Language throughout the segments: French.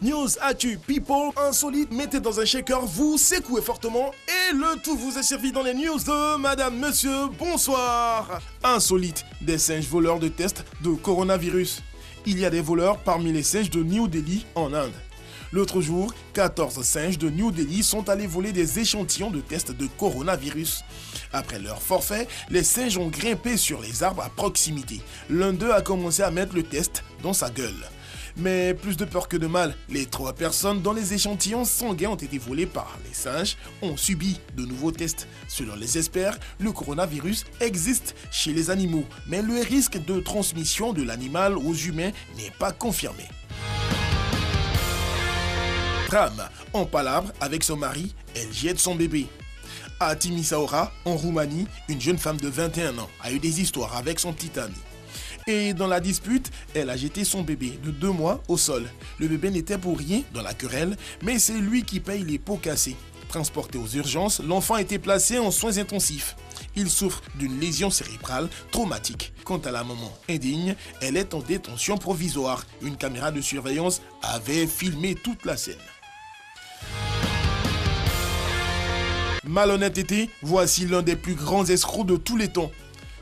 News, actu, people, insolite, mettez dans un shaker, vous secouez fortement et le tout vous est servi dans les news de Madame, Monsieur, bonsoir. Insolite, des singes voleurs de tests de coronavirus. Il y a des voleurs parmi les singes de New Delhi en Inde. L'autre jour, 14 singes de New Delhi sont allés voler des échantillons de tests de coronavirus. Après leur forfait, les singes ont grimpé sur les arbres à proximité. L'un d'eux a commencé à mettre le test dans sa gueule. Mais plus de peur que de mal, les 3 personnes dont les échantillons sanguins ont été volés par les singes ont subi de nouveaux tests. Selon les experts, le coronavirus existe chez les animaux, mais le risque de transmission de l'animal aux humains n'est pas confirmé. Trame, en palabre avec son mari, elle jette son bébé. À Timișoara, en Roumanie, une jeune femme de 21 ans a eu des histoires avec son petit ami. Et dans la dispute, elle a jeté son bébé de 2 mois au sol. Le bébé n'était pour rien dans la querelle, mais c'est lui qui paye les pots cassés. Transporté aux urgences, l'enfant a été placé en soins intensifs. Il souffre d'une lésion cérébrale traumatique. Quant à la maman indigne, elle est en détention provisoire. Une caméra de surveillance avait filmé toute la scène. Malhonnêteté, voici l'un des plus grands escrocs de tous les temps.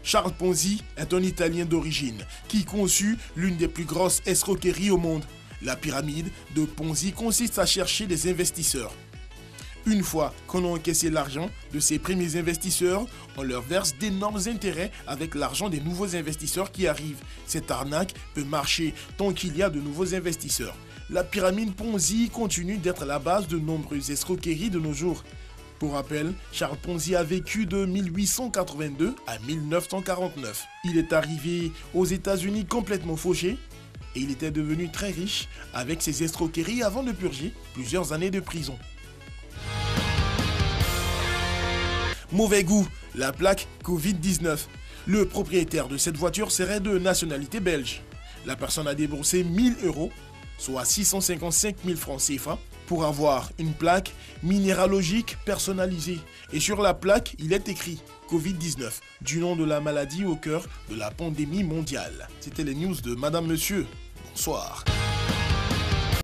Charles Ponzi est un Italien d'origine qui conçut l'une des plus grosses escroqueries au monde. La pyramide de Ponzi consiste à chercher des investisseurs. Une fois qu'on a encaissé l'argent de ses premiers investisseurs, on leur verse d'énormes intérêts avec l'argent des nouveaux investisseurs qui arrivent. Cette arnaque peut marcher tant qu'il y a de nouveaux investisseurs. La pyramide Ponzi continue d'être la base de nombreuses escroqueries de nos jours. Pour rappel, Charles Ponzi a vécu de 1882 à 1949. Il est arrivé aux États-Unis complètement fauché et il était devenu très riche avec ses escroqueries avant de purger plusieurs années de prison. Mauvais goût, la plaque Covid-19. Le propriétaire de cette voiture serait de nationalité belge. La personne a déboursé 1000 €, soit 655 000 francs CFA, pour avoir une plaque minéralogique personnalisée. Et sur la plaque, il est écrit Covid-19, du nom de la maladie au cœur de la pandémie mondiale. C'était les news de Madame Monsieur. Bonsoir.